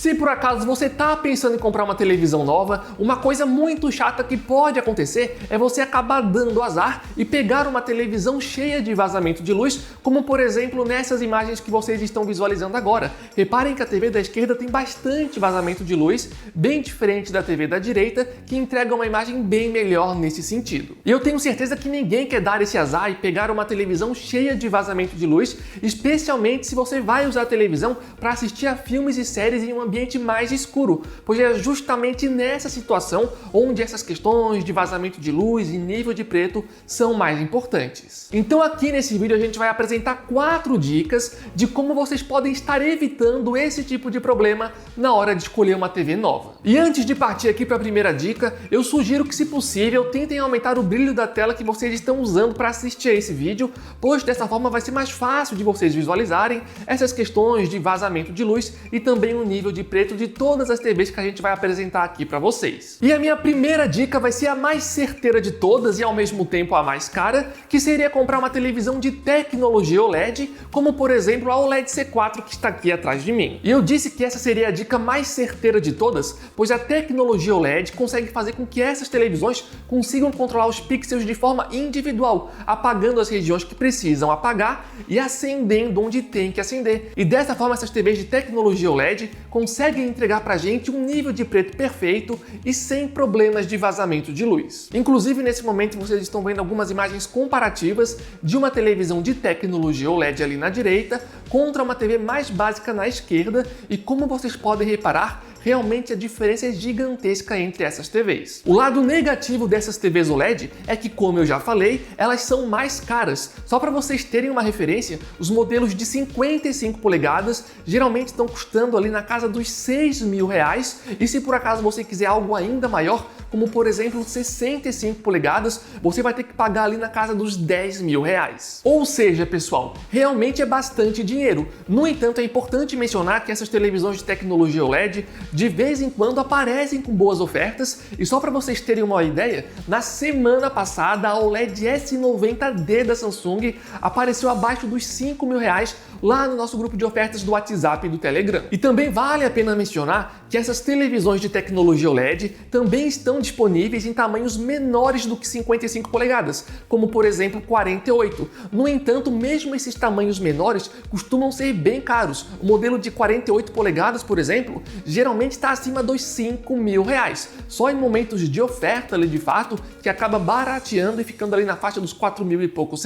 Se por acaso você está pensando em comprar uma televisão nova, uma coisa muito chata que pode acontecer é você acabar dando azar e pegar uma televisão cheia de vazamento de luz, como por exemplo nessas imagens que vocês estão visualizando agora. Reparem que a TV da esquerda tem bastante vazamento de luz, bem diferente da TV da direita, que entrega uma imagem bem melhor nesse sentido. E eu tenho certeza que ninguém quer dar esse azar e pegar uma televisão cheia de vazamento de luz, especialmente se você vai usar a televisão para assistir a filmes e séries em um ambiente mais escuro, pois é justamente nessa situação onde essas questões de vazamento de luz e nível de preto são mais importantes. Então aqui nesse vídeo a gente vai apresentar 4 dicas de como vocês podem estar evitando esse tipo de problema na hora de escolher uma TV nova. E antes de partir aqui para a primeira dica, eu sugiro que, se possível, tentem aumentar o brilho da tela que vocês estão usando para assistir a esse vídeo, pois dessa forma vai ser mais fácil de vocês visualizarem essas questões de vazamento de luz e também o nível de preto de todas as TVs que a gente vai apresentar aqui para vocês. E a minha primeira dica vai ser a mais certeira de todas e ao mesmo tempo a mais cara, que seria comprar uma televisão de tecnologia OLED, como por exemplo a OLED C4 que está aqui atrás de mim. E eu disse que essa seria a dica mais certeira de todas, pois a tecnologia OLED consegue fazer com que essas televisões consigam controlar os pixels de forma individual, apagando as regiões que precisam apagar e acendendo onde tem que acender. E dessa forma essas TVs de tecnologia OLED conseguem entregar pra gente um nível de preto perfeito e sem problemas de vazamento de luz. Inclusive nesse momento vocês estão vendo algumas imagens comparativas de uma televisão de tecnologia OLED ali na direita contra uma TV mais básica na esquerda, e como vocês podem reparar, realmente a diferença é gigantesca entre essas TVs. O lado negativo dessas TVs OLED é que, como eu já falei, elas são mais caras. Só para vocês terem uma referência, os modelos de 55 polegadas geralmente estão custando ali na casa dos R$6.000, e se por acaso você quiser algo ainda maior, como por exemplo 65 polegadas, você vai ter que pagar ali na casa dos R$10.000. Ou seja, pessoal, realmente é bastante dinheiro. No entanto, é importante mencionar que essas televisões de tecnologia OLED de vez em quando aparecem com boas ofertas, e só para vocês terem uma ideia, na semana passada a OLED S90D da Samsung apareceu abaixo dos R$5.000 lá no nosso grupo de ofertas do WhatsApp e do Telegram. E também vale a pena mencionar que essas televisões de tecnologia OLED também estão disponíveis em tamanhos menores do que 55 polegadas, como por exemplo 48. No entanto, mesmo esses tamanhos menores costumam ser bem caros. O modelo de 48 polegadas, por exemplo, geralmente está acima dos R$5.000, só em momentos de oferta ali de fato, que acaba barateando e ficando ali na faixa dos R$4.000 e poucos.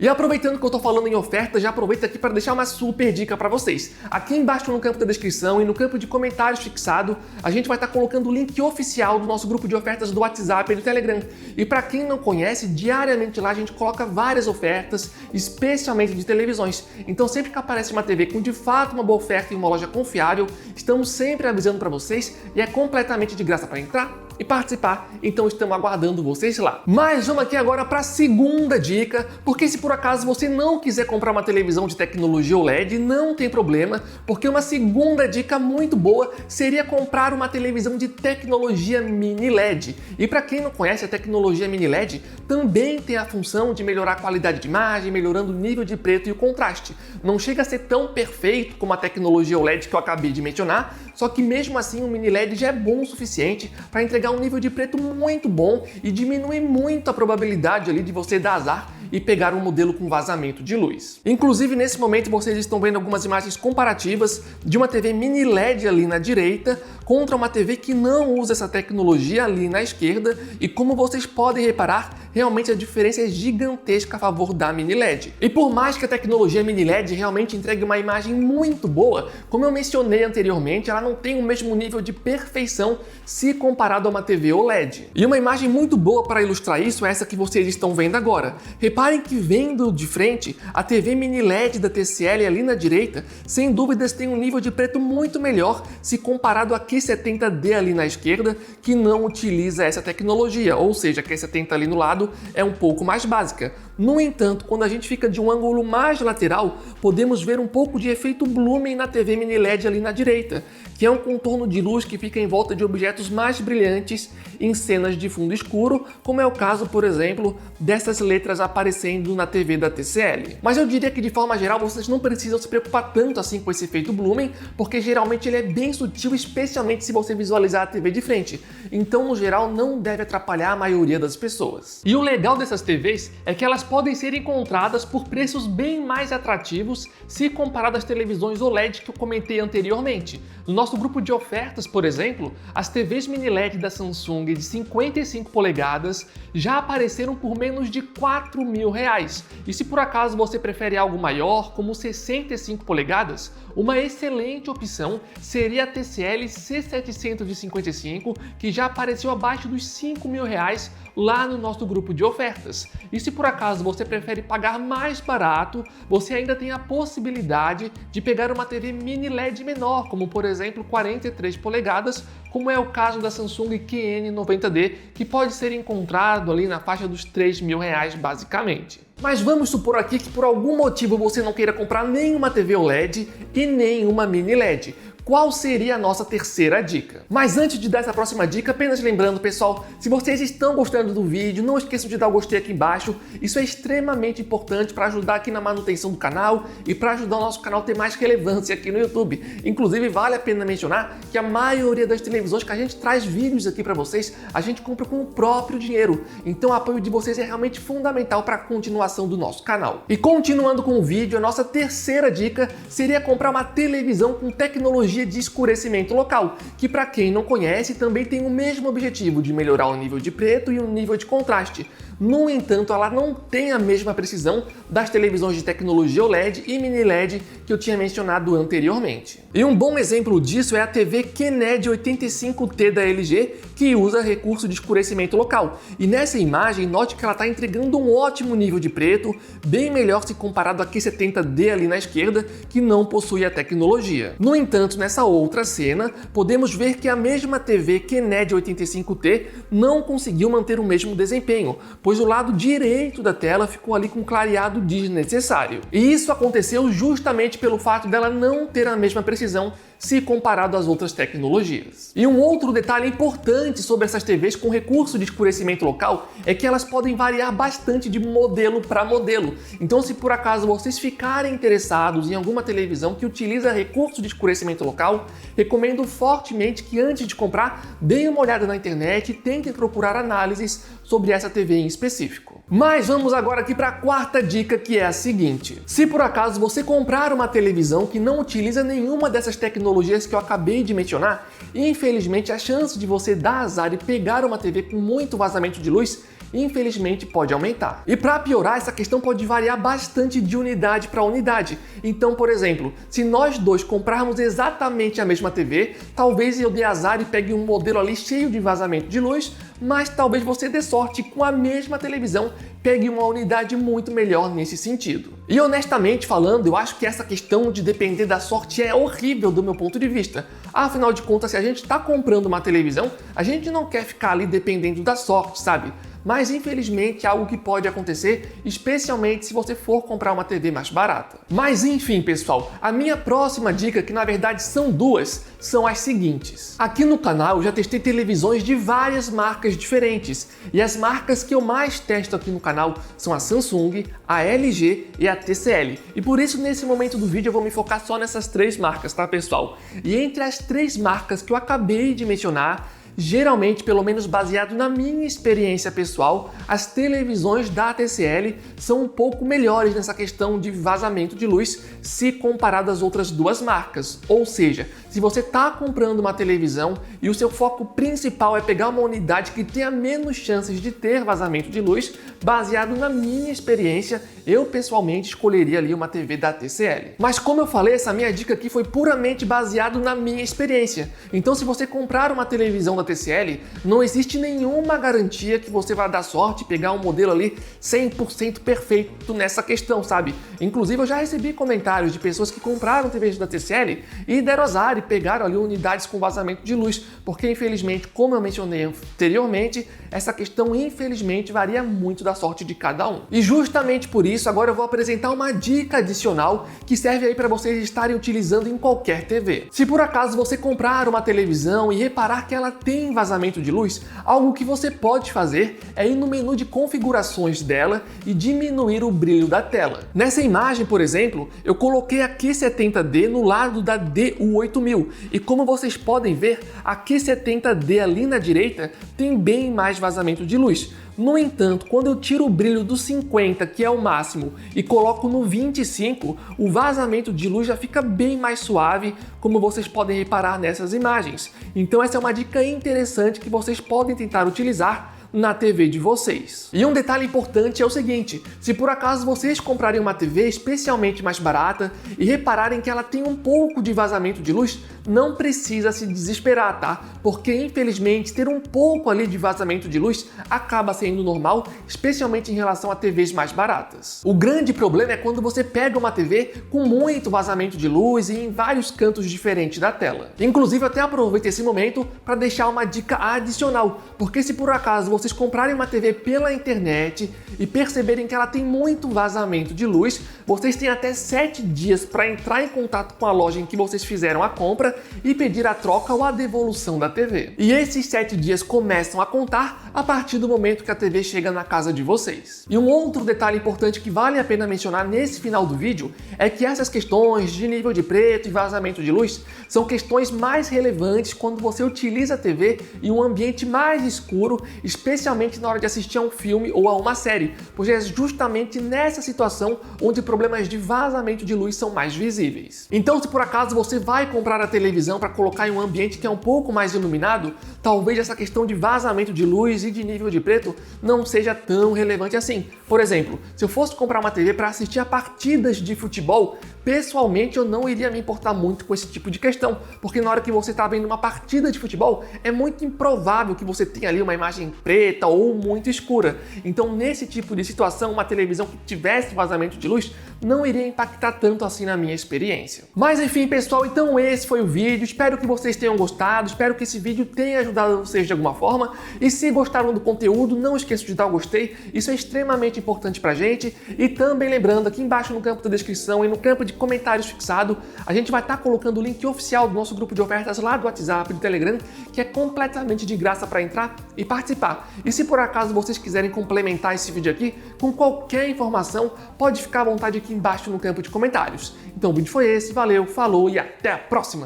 E aproveitando que eu tô falando em oferta, já aproveita aqui para deixar uma super dica para vocês. Aqui embaixo no campo da descrição e no campo de comentários fixado, a gente vai estar colocando o link oficial do nosso grupo de ofertas do WhatsApp e do Telegram. E para quem não conhece, diariamente lá a gente coloca várias ofertas, especialmente de televisões. Então sempre que aparece uma TV com de fato uma boa oferta em uma loja confiável, estamos sempre avisando para vocês, e é completamente de graça para entrar e participar, então estamos aguardando vocês lá. Mas vamos aqui agora para a segunda dica, porque se por acaso você não quiser comprar uma televisão de tecnologia OLED, não tem problema, porque uma segunda dica muito boa seria comprar uma televisão de tecnologia mini LED. E para quem não conhece, a tecnologia mini LED também tem a função de melhorar a qualidade de imagem, melhorando o nível de preto e o contraste. Não chega a ser tão perfeito como a tecnologia OLED que eu acabei de mencionar, só que mesmo assim o mini LED já é bom o suficiente para entregar um nível de preto muito bom e diminuir muito a probabilidade ali de você dar azar e pegar um modelo com vazamento de luz. Inclusive, nesse momento vocês estão vendo algumas imagens comparativas de uma TV mini LED ali na direita contra uma TV que não usa essa tecnologia ali na esquerda, e como vocês podem reparar, realmente a diferença é gigantesca a favor da mini LED. E por mais que a tecnologia mini LED realmente entregue uma imagem muito boa, como eu mencionei anteriormente, ela não tem o mesmo nível de perfeição se comparado a uma TV OLED. E uma imagem muito boa para ilustrar isso é essa que vocês estão vendo agora. Reparem que, vendo de frente, a TV mini LED da TCL ali na direita, sem dúvidas tem um nível de preto muito melhor se comparado a Q70D ali na esquerda, que não utiliza essa tecnologia, ou seja, a Q70 ali no lado é um pouco mais básica. No entanto, quando a gente fica de um ângulo mais lateral, podemos ver um pouco de efeito blooming na TV mini LED ali na direita, que é um contorno de luz que fica em volta de objetos mais brilhantes em cenas de fundo escuro, como é o caso, por exemplo, dessas letras aparecendo na TV da TCL. Mas eu diria que de forma geral vocês não precisam se preocupar tanto assim com esse efeito blooming, porque geralmente ele é bem sutil, especialmente se você visualizar a TV de frente. Então, no geral, não deve atrapalhar a maioria das pessoas. E o legal dessas TVs é que elas podem ser encontradas por preços bem mais atrativos se comparado às televisões OLED que eu comentei anteriormente. No nosso grupo de ofertas, por exemplo, as TVs mini LED da Samsung de 55 polegadas já apareceram por menos de R$4.000. E se por acaso você prefere algo maior, como 65 polegadas, uma excelente opção seria a TCL C755, que já apareceu abaixo dos R$5.000 lá no nosso grupo de ofertas. E se por acaso você prefere pagar mais barato, você ainda tem a possibilidade de pegar uma TV mini LED menor, como por exemplo 43 polegadas, como é o caso da Samsung QN90D, que pode ser encontrado ali na faixa dos R$3.000 basicamente. Mas vamos supor aqui que por algum motivo você não queira comprar nenhuma TV OLED e nenhuma mini LED. Qual seria a nossa terceira dica? Mas antes de dar essa próxima dica, apenas lembrando, pessoal, se vocês estão gostando do vídeo, não esqueçam de dar o gostei aqui embaixo. Isso é extremamente importante para ajudar aqui na manutenção do canal e para ajudar o nosso canal a ter mais relevância aqui no YouTube. Inclusive, vale a pena mencionar que a maioria das televisões que a gente traz vídeos aqui para vocês, a gente compra com o próprio dinheiro. Então, o apoio de vocês é realmente fundamental para a continuação do nosso canal. E continuando com o vídeo, a nossa terceira dica seria comprar uma televisão com tecnologia de escurecimento local, que para quem não conhece também tem o mesmo objetivo de melhorar o nível de preto e o nível de contraste. No entanto, ela não tem a mesma precisão das televisões de tecnologia OLED e mini LED que eu tinha mencionado anteriormente. E um bom exemplo disso é a TV QNED 85T da LG, que usa recurso de escurecimento local. E nessa imagem, note que ela está entregando um ótimo nível de preto, bem melhor se comparado à Q70D ali na esquerda, que não possui a tecnologia. No entanto, nessa outra cena, podemos ver que a mesma TV QNED 85T não conseguiu manter o mesmo desempenho, pois o lado direito da tela ficou ali com clareado desnecessário. E isso aconteceu justamente pelo fato dela não ter a mesma precisão se comparado às outras tecnologias. E um outro detalhe importante sobre essas TVs com recurso de escurecimento local é que elas podem variar bastante de modelo para modelo. Então, se por acaso vocês ficarem interessados em alguma televisão que utiliza recurso de escurecimento local, recomendo fortemente que antes de comprar, deem uma olhada na internet e tentem procurar análises sobre essa TV em específico. Mas vamos agora aqui para a quarta dica, que é a seguinte: se por acaso você comprar uma televisão que não utiliza nenhuma dessas tecnologias que eu acabei de mencionar, infelizmente a chance de você dar azar e pegar uma TV com muito vazamento de luz infelizmente pode aumentar. E para piorar, essa questão pode variar bastante de unidade para unidade. Então, por exemplo, se nós dois comprarmos exatamente a mesma TV, talvez eu dê azar e pegue um modelo ali cheio de vazamento de luz, mas talvez você dê sorte com a mesma televisão, pegue uma unidade muito melhor nesse sentido. E honestamente falando, eu acho que essa questão de depender da sorte é horrível do meu ponto de vista. Afinal de contas, se a gente está comprando uma televisão, a gente não quer ficar ali dependendo da sorte, sabe? Mas infelizmente é algo que pode acontecer, especialmente se você for comprar uma TV mais barata. Mas enfim, pessoal, a minha próxima dica, que na verdade são duas, são as seguintes. Aqui no canal eu já testei televisões de várias marcas diferentes, e as marcas que eu mais testo aqui no canal são a Samsung, a LG e a TCL. E por isso nesse momento do vídeo eu vou me focar só nessas três marcas, tá, pessoal? E entre as três marcas que eu acabei de mencionar, geralmente, pelo menos baseado na minha experiência pessoal, as televisões da TCL são um pouco melhores nessa questão de vazamento de luz se comparado às outras duas marcas. Ou seja, se você está comprando uma televisão e o seu foco principal é pegar uma unidade que tenha menos chances de ter vazamento de luz, baseado na minha experiência, eu pessoalmente escolheria ali uma TV da TCL. Mas como eu falei, essa minha dica aqui foi puramente baseado na minha experiência. Então, se você comprar uma televisão da TCL, não existe nenhuma garantia que você vai dar sorte e pegar um modelo ali 100% perfeito nessa questão, sabe? Inclusive eu já recebi comentários de pessoas que compraram TVs da TCL e deram azar e pegaram ali unidades com vazamento de luz, porque infelizmente, como eu mencionei anteriormente, essa questão infelizmente varia muito da sorte de cada um. E justamente por isso, agora eu vou apresentar uma dica adicional que serve aí para vocês estarem utilizando em qualquer TV. Se por acaso você comprar uma televisão e reparar que ela tem vazamento de luz, algo que você pode fazer é ir no menu de configurações dela e diminuir o brilho da tela. Nessa imagem, por exemplo, eu coloquei a Q70D no lado da DU8000 e como vocês podem ver, a Q70D ali na direita tem bem mais vazamento de luz. No entanto, quando eu tiro o brilho do 50, que é o máximo, e coloco no 25, o vazamento de luz já fica bem mais suave, como vocês podem reparar nessas imagens. Então essa é uma dica interessante que vocês podem tentar utilizar na TV de vocês. E um detalhe importante é o seguinte: se por acaso vocês comprarem uma TV especialmente mais barata e repararem que ela tem um pouco de vazamento de luz, não precisa se desesperar, tá? Porque infelizmente ter um pouco ali de vazamento de luz acaba sendo normal, especialmente em relação a TVs mais baratas. O grande problema é quando você pega uma TV com muito vazamento de luz e em vários cantos diferentes da tela. Inclusive, eu até aproveito esse momento para deixar uma dica adicional, porque se por acaso vocês comprarem uma TV pela internet e perceberem que ela tem muito vazamento de luz, vocês têm até 7 dias para entrar em contato com a loja em que vocês fizeram a compra e pedir a troca ou a devolução da TV. E esses 7 dias começam a contar a partir do momento que a TV chega na casa de vocês. E um outro detalhe importante que vale a pena mencionar nesse final do vídeo é que essas questões de nível de preto e vazamento de luz são questões mais relevantes quando você utiliza a TV em um ambiente mais escuro, especialmente na hora de assistir a um filme ou a uma série, pois é justamente nessa situação onde problemas de vazamento de luz são mais visíveis. Então, se por acaso você vai comprar a televisão para colocar em um ambiente que é um pouco mais iluminado, talvez essa questão de vazamento de luz e de nível de preto não seja tão relevante assim. Por exemplo, se eu fosse comprar uma TV para assistir a partidas de futebol, pessoalmente eu não iria me importar muito com esse tipo de questão, porque na hora que você está vendo uma partida de futebol, é muito improvável que você tenha ali uma imagem preta ou muito escura. Então, nesse tipo de situação, uma televisão que tivesse vazamento de luz não iria impactar tanto assim na minha experiência. Mas enfim, pessoal, então esse foi o vídeo. Espero que vocês tenham gostado, espero que esse vídeo tenha ajudado vocês de alguma forma. E se gostaram do conteúdo, não esqueça de dar o gostei, isso é extremamente importante pra gente. E também lembrando, aqui embaixo no campo da descrição e no campo de comentários fixado, a gente vai estar colocando o link oficial do nosso grupo de ofertas lá do WhatsApp e do Telegram, que é completamente de graça para entrar e participar. E se por acaso vocês quiserem complementar esse vídeo aqui com qualquer informação, pode ficar à vontade aqui embaixo no campo de comentários. Então o vídeo foi esse, valeu, falou e até a próxima!